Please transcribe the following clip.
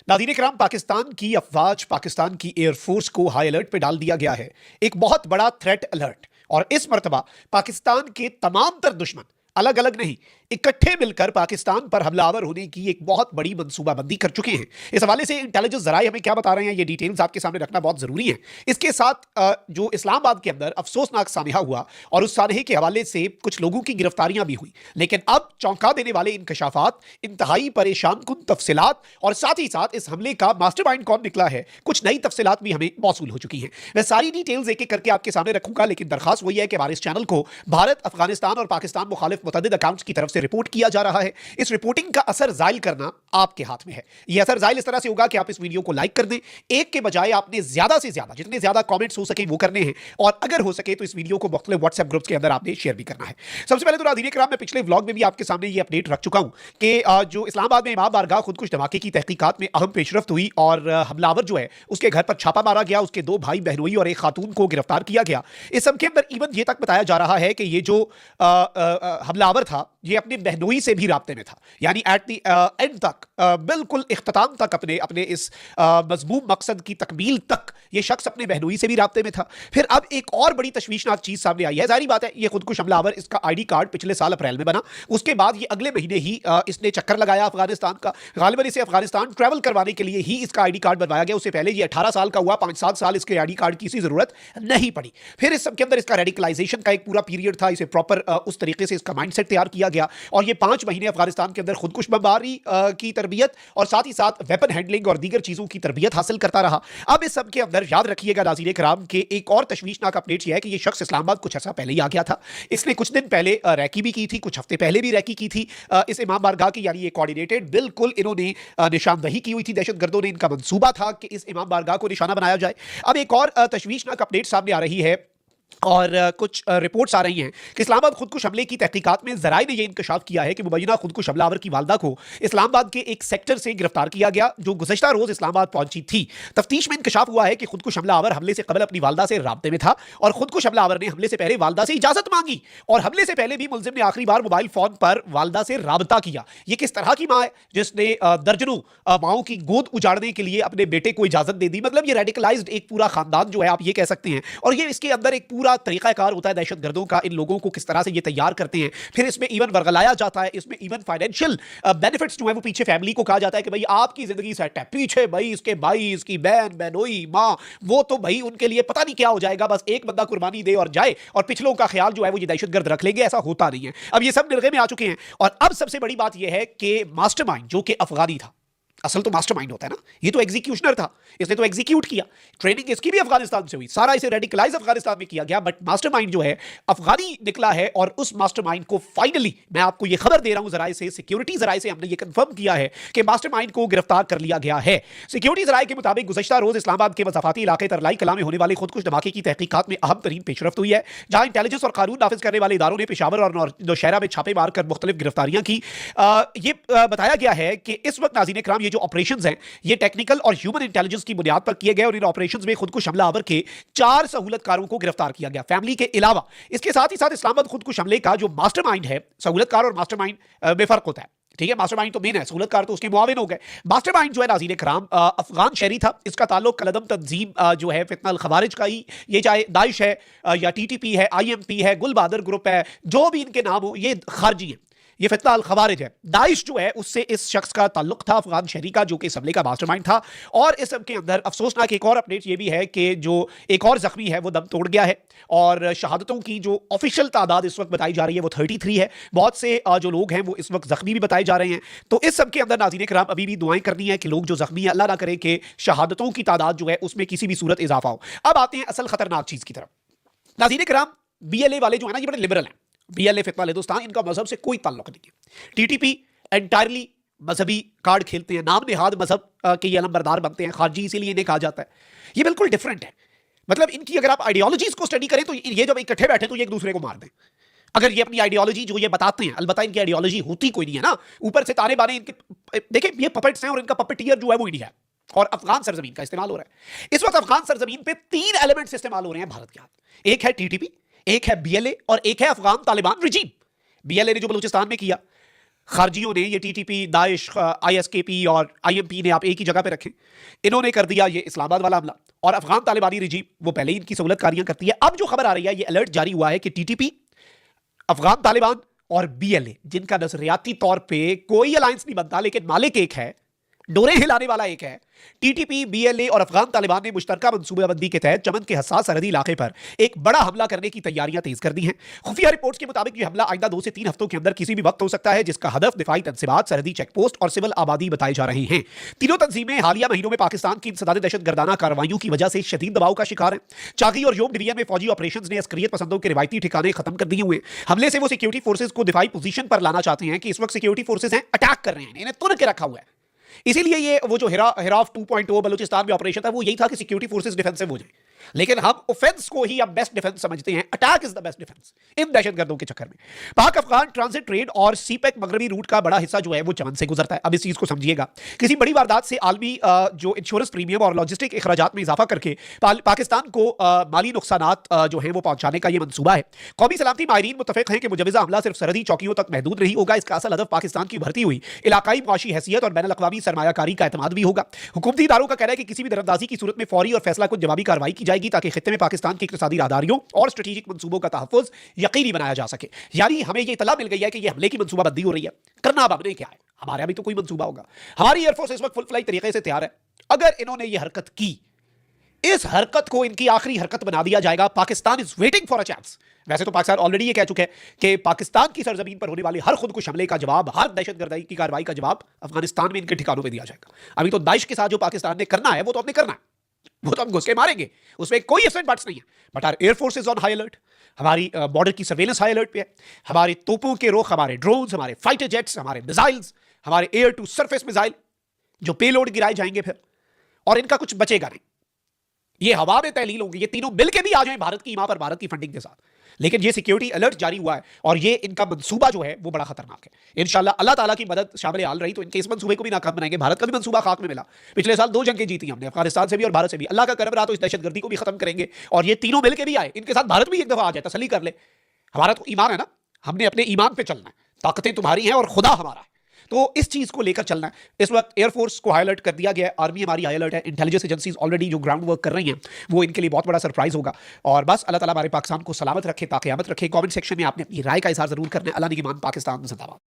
नाज़रीन इकराम, पाकिस्तान की अफवाज, पाकिस्तान की एयरफोर्स को हाई अलर्ट पे डाल दिया गया है। एक बहुत बड़ा थ्रेट अलर्ट। और इस मर्तबा पाकिस्तान के तमाम तर दुश्मन अलग अलग नहीं, इकट्ठे मिलकर पाकिस्तान पर हमलावर होने की एक बहुत बड़ी मंसूबाबंदी कर चुके हैं। इस हवाले से इंटेलिजेंस जराए हमें क्या बता रहे हैं, ये डिटेल्स आपके सामने रखना बहुत जरूरी है। इसके साथ जो इस्लामाबाद के अंदर अफसोसनाक सानहा हुआ और उस सानहे के हवाले से कुछ लोगों की गिरफ्तारियां भी हुई, लेकिन अब चौंका देने वाले इंकशाफात, इंतहाई परेशान कुन तफसीलात और साथ ही साथ इस हमले का मास्टरमाइंड कौन निकला है, कुछ नई तफसीलात भी हमें मौसूल हो चुकी हैं। मैं सारी डिटेल्स एक एक करके आपके सामने रखूंगा, लेकिन दरखास्त वही है कि हमारे इस चैनल को भारत, अफगानिस्तान और पाकिस्तान मुखालिफ मुतअद्दिद अकाउंट्स की तरफ से रिपोर्ट किया जा रहा है। इस रिपोर्टिंग का असर जाहिल करना आपके हाथ में है। यह असर जाहिल इस तरह से होगा कि आप इस वीडियो को लाइक कर दें। एक के बजाय आपने ज्यादा से ज्यादा, जितने ज्यादा कमेंट्स हो सके वो करने हैं, और अगर हो सके तो इस वीडियो को मुख्तलिफ व्हाट्सएप ग्रुप्स के अंदर आपने शेयर भी करना है। सबसे पहले तो नाज़रीन इकराम, मैं पिछले व्लॉग में भी आपके सामने ये अपडेट रख चुका हूं कि जो इस्लामाबाद में इमाम बारगाह खुदकुश धमाके की तहकीकात में अहम पेशरफ्त हुई और हमलावर जो है उसके घर पर छापा मारा गया, उसके 2 भाई बहनोई और एक खातून को गिरफ्तार किया गया। इस सब के अंदर इवन ये तक बताया जा रहा है कि ये जो हमलावर था ये अपने बहनोई से भी राब्ते में था, यानी एट द एंड तक, बिल्कुल इख्तिताम तक, अपने अपने इस मजमूम मकसद की तकमील तक ये शख्स अपने बहनोई से भी राब्ते में था। फिर अब एक और बड़ी तशवीशनाक चीज सामने आई है। जाहिर बात है, ये खुदकुश हमलावर, इसका आईडी कार्ड पिछले साल अप्रैल में बना, उसके बाद ये अगले महीने ही इसने चक्कर लगाया अफगानिस्तान का। गालिबन इसे अफगानिस्तान ट्रैवल करवाने के लिए ही इसका आईडी कार्ड बनवाया गया। उससे पहले ये 18 साल का हुआ, 5-7 साल इसके आईडी कार्ड की इसी जरूरत नहीं पड़ी। फिर इस सब के अंदर इसका रेडिकलाइजेशन का एक पूरा पीरियड था, इसे प्रॉपर उस तरीके से इसका माइंडसेट तैयार किया गया और ये 5 महीने अफगानिस्तान के अंदर खुदकुश बमबारी की तरबियत और साथ ही साथ वेपन हैंडलिंग और दीगर चीजों की तरबियत हासिल करता रहा। अब इस सब के अंदर याद रखिएगा नाज़रीन इकराम के एक और तशवीशनाक अपडेट यह है कि ये शख्स इस्लामाबाद कुछ ऐसा पहले ही आ गया था। इसने कुछ दिन पहले रैकी भी की थी, कुछ हफ्ते पहले भी रैकी की थी इस इमाम बारगाह की, यानी ये कोऑर्डिनेटेड बिल्कुल इन्होंने निशानदही की हुई थी। दहशतगर्दों ने, इनका मंसूबा था कि इस इमाम बारगाह को निशाना बनाया जाए। अब एक और तशवीशनाक अपडेट सामने आ रही है और कुछ रिपोर्ट्स आ रही हैं कि इस्लामाबाद खुदकुश हमले की तहकीकात में जराए ने यह इंकशाफ किया है कि मुबैना खुदकुश हमलावर की वालदा को इस्लामाबाद के एक सेक्टर से गिरफ्तार किया गया जो गुज़श्ता रोज इस्लामाबाद पहुंची थी। तफ्तीश में इंकशाफ हुआ है कि खुदकुश हमलावर हमले से कबल अपनी वालदा से राब्ते में था और खुदकुश हमलावर ने हमले से पहले वालदा से इजाजत मांगी और हमले से पहले भी मुलजिम ने आखिरी बार मोबाइल फोन पर वालदा से राबता किया। ये किस तरह की माँ है जिसने दर्जनों माओं की गोद उजाड़ने के लिए अपने बेटे को इजाजत दे दी? मतलब ये रेडिकलाइज्ड एक पूरा खानदान जो है, आप ये कह सकते हैं। और ये इसके अंदर एक पूरा तरीकाकार होता है दहशतगर्दों का, इन लोगों को किस तरह से ये तैयार करते हैं। फिर इसमें इवन वर्गलाया जाता है, इसमें इवन फाइनेंशियल बेनिफिट्स जो है वो पीछे फैमिली को कहा जाता है कि भाई आपकी जिंदगी सेट है, पीछे भाई इसके भाई, इसकी बहन, बहनोई, माँ, वो तो भाई उनके लिए पता नहीं क्या हो जाएगा, बस एक बंदा कुर्बानी दे और जाए और पिछलों का ख्याल जो है वो ये दहशतगर्द रख लेंगे। ऐसा होता नहीं है। अब ये सब निर्गे में आ चुके हैं और अब सबसे बड़ी बात यह है कि मास्टरमाइंड जो कि अफगानी था, असल तो मास्टरमाइंड होता है ना, ये तो एग्जीक्यूशनर था, इसने तो एग्जीक्यूट किया। ट्रेनिंग इसकी भी अफगानिस्तान से हुई, सारा इसे रेडिकलाइज अफगानिस्तान में किया गया, बट मास्टरमाइंड जो है अफगानी निकला है। और उस मास्टरमाइंड को फाइनली, मैं आपको ये खबर दे रहा हूं जराए से, सिक्योरिटी जराए से हमने ये कंफर्म किया है कि मास्टरमाइंड को गिरफ्तार कर लिया गया है। सिक्योरिटी जराए के मुताबिक गुज़श्ता रोज इस्लामाबाद के मज़ाफ़ाती इलाके तरलाई कला में होने वाले खुदकुश धमाके की तहकीकात में अहम तरीन पेशरफ्त हुई है, जहां इंटेलिजेंस और कानून नाफिज करने वाले इदारों ने पेशावर और नौशहरा में छापे मारकर मुख्तलिफ गिरफ्तारियां की। ये बताया गया है कि इस वक्त नाज़रीन इकराम ये जो ऑपरेशंस हैं ये टेक्निकल और ह्यूमन इंटेलिजेंस की बुनियाद पर किए गए और इन ऑपरेशंस में खुदकुश हमलावर के 4 सहूलतकारों को गिरफ्तार किया गया, फैमिली के अलावा। इसके साथ ही साथ इस्लामाबाद खुदकुश हमले का जो मास्टरमाइंड है, सहूलतकार और मास्टरमाइंड में फर्क होता है, ठीक है। मास्टरमाइंड तो मेन है, सहूलतकार तो उसके मुआविन हो गए। मास्टरमाइंड जो है नाज़रीन इकराम अफगान शहरी था। इसका ताल्लुक कलदम तंजीम जो है फितना अल खवारिज का ही, ये चाहे दाइश है या टीटीपी है, आईएमपी है, गुल बहादुर ग्रुप है, जो भी इनके नाम हो, ये खारजी है, ये फितना अल खवारिज है। दाइश जो है उससे इस शख्स का ताल्लुक था, अफगान शहरी का, जो कि इस हमले का मास्टरमाइंड था। और इस सब के अंदर अफसोसनाक एक और अपडेट ये भी है कि जो एक और जख्मी है वो दम तोड़ गया है और शहादतों की जो ऑफिशियल तादाद इस वक्त बताई जा रही है वो 33 है। बहुत से जो लोग हैं वो इस वक्त जख्मी भी बताए जा रहे हैं। तो इस सब के अंदर नाज़रीन इकराम अभी भी दुआएं करनी है कि लोग जो जख्मी है, अल्लाह ना करे कि शहादतों की तादाद जो है उसमें किसी भी सूरत इजाफा हो। अब आते हैं असल खतरनाक चीज की तरफ। नाज़रीन इकराम, BLA वाले जो है ना, ये बड़े लिबरल हैं। BLA फितना हिंदुस्तान, इनका मजहब से कोई ताल्लुक नहीं है। TTP एंटायरली मजहबी कार्ड खेलते हैं, नाम निहाद मजहब के ये अलमबरदार बनते हैं, खारजी इसीलिए इन्हें कहा जाता है। ये बिल्कुल डिफरेंट है। मतलब इनकी अगर आप आइडियोलॉजीज को स्टडी करें तो ये जब इकट्ठे बैठे तो ये एक दूसरे को मार दें। अगर ये अपनी आइडियोलॉजी जो ये बताते हैं, अलबत्ता इनकी आइडियोलॉजी होती कोई नहीं है ना, ऊपर से ताने बाने इनके, देखिए ये पपेट्स हैं और इनका पपेटियर जो है वो इंडिया है और अफगान सरजमीन का इस्तेमाल हो रहा है। इस वक्त अफगान सरजमीन पे 3 एलिमेंट्स इस्तेमाल हो रहे हैं भारत के हाथ। एक है TTP, एक है BLA और एक है अफगान तालिबान रिजीम। BLA ने जो बलूचिस्तान में किया, खारजियों ने, ये टीटीपी, दाइश, आईएसकेपी और आईएमपी ने आप एक ही जगह पे रखे, इन्होंने कर दिया ये इस्लामाबाद वाला हमला। और अफगान तालिबानी रिजीम वो पहले ही इनकी सहूलतकारियां करती है। अब जो खबर आ रही है, ये अलर्ट जारी हुआ है कि टीटीपी, अफगान तालिबान और बीएलए, जिनका नजरियाती तौर पे कोई अलायंस नहीं बनता लेकिन मालिक एक है, डोरे हिलाने वाला एक है, टीटीपी, बीएलए और अफगान तालिबान ने मुश्तरका मंसूबाबंदी के तहत चमन के हसास सरहदी इलाके पर एक बड़ा हमला करने की तैयारियां तेज कर दी हैं। खुफिया रिपोर्ट्स के मुताबिक यह हमला आइंदा 2 से 3 हफ्तों के अंदर किसी भी वक्त हो सकता है, जिसका हदफ दिफाई तनसीबात, सरहदी चेकपोस्ट और सिविल आबादी बताए जा रहे हैं। तीनों तंजीमें हालिया महीनों में पाकिस्तान की इंसदाद दहशतगर्दाना कार्रवाइयों की वजह से शदीद दबाव का शिकार है। चाकी और योम डिवीजन में फौजी ऑपरेशन ने अस्करियत पसंदों के रिवायती ठिकाने खत्म कर दिए हुए। हमले से वो सिक्योरिटी फोर्सेज को दिफाई पोजीशन पर लाना चाहते हैं कि इस वक्त सिक्योरिटी फोर्सेज हैं, अटैक कर रहे हैं, इन्हें तुर के रखा हुआ है। इसीलिए ये वो जो हिराफ 2.0 बलूचिस्तान में ऑपरेशन था, वो यही था कि सिक्योरिटी फोर्सेस डिफेंसिव हो जाए। लेकिन हम ऑफेंस को ही अब बेस्ट डिफेंस समझते हैं। Attack is the best defence इन दहशतगर्दों के चक्कर में। पाक अफगान ट्रांजिट ट्रेड और सीपेक मगरबी रूट का बड़ा हिस्सा जो है वो चमन से गुजरता है। अब इस चीज को समझिएगा, किसी बड़ी वारदात से आलमी जो इंश्योरेंस प्रीमियम और लॉजिस्टिक अखराजात में इजाफा करके पाकिस्तान को माली नुकसानात जो है वो पहुंचाने का ये मंसूबा है। कौमी सलामती माहिरीन मुतफिक हैं कि मुजवजा हमला सिर्फ सरहदी चौकियों तक महदूद नहीं होगा, इसका असल हदफ पाकिस्तान की बढ़ती हुई इलाकाई मुआशी हैसियत और बैनुल अक़वामी सरमायाकारी का एतमाद भी होगा। हुकूमती इदारों का कहना है कि किसी भी दरअंदाजी की सूरत में फौरी और फैसला कुछ जवाबी कार्रवाई की जाएगी ताकि खित्ते में पाकिस्तान की इक़्तिसादी राहदारियों और स्ट्रेटेजिक मंसूबों का तहफ़्फ़ुज़ यकीनी बनाया जा सके। यानी हमें ये इत्तला मिल गई है कि ये हमले की मंसूबाबंदी हो रही है। करना अब हमने क्या है, हमारे अभी तो कोई मंसूबा होगा। हमारी एयरफोर्स इस वक्त फुल फ्लाई तरीके से तैयार है। अगर इन्होंने ये हरकत की, इस हरकत को इनकी आखिरी हरकत बना दिया जाएगा। Pakistan is waiting for a chance. वैसे तो पाकिस्तान ऑलरेडी ये कह चुके हैं कि पाकिस्तान की सरजमीन पर होने वाले हर खुदकुश हमले का जवाब, हर दहशतगर्दी की कार्रवाई का जवाब अफगानिस्तान में इनके ठिकानों पे दिया जाएगा। अभी तो दाइश के साथ जो पाकिस्तान ने करना है वो तो हमने करना है, वो तो हम घुस के मारेंगे, उसमें कोई इफ एंड बट्स नहीं है। But our air force is on high alert. हमारी बॉर्डर की सर्वेलेंस हाई अलर्ट पे है। हमारे तोपों के रुख, हमारे ड्रोन्स, हमारे फाइटर जेट्स, हमारे मिसाइल्स, हमारे एयर टू सरफेस मिसाइल जो पेलोड गिराए जाएंगे फिर, और इनका कुछ बचेगा नहीं। ये हवा में तहलील होंगे, ये तीनों मिलकर भी आ जाएं भारत की ईमा पर, भारत की फंडिंग के साथ। लेकिन ये सिक्योरिटी अलर्ट जारी हुआ है और ये इनका मंसूबा जो है वो बड़ा खतरनाक है। इंशाल्लाह अल्लाह ताला की मदद शामिल हाल रही तो इनके इस मंसूबे को भी नाकाम बनाएंगे। भारत का भी मंसूबा खाक में मिला। पिछले साल 2 जंगें जीती हमने, अफगानिस्तान से भी और भारत से भी। अल्लाह का करम रहा तो इस दहशतगर्दी को भी खत्म करेंगे। और ये तीनों मिलकर भी आए, इनके साथ भारत भी एक दफा आ जाए, तसल्ली कर ले। हमारा तो ईमान है ना, हमने अपने ईमान पे चलना है। ताकतें तुम्हारी हैं और खुदा हमारा है, तो इस चीज को लेकर चलना है। इस वक्त एयरफोर्स को हाई अलर्ट कर दिया गया है, आर्मी हमारी हाई अलर्ट है, इंटेलिजेंस एजेंसीज ऑलरेडी जो ग्राउंड वर्क कर रही हैं वो इनके लिए बहुत बड़ा सरप्राइज होगा। और बस अल्लाह ताला हमारे पाकिस्तान को सलामत रखे, ताक़यामत रखे। कमेंट सेक्शन में आपने अपनी राय का इजहार जरूर करना है। अल्लाह निगहबान, पाकिस्तान जिंदाबाद।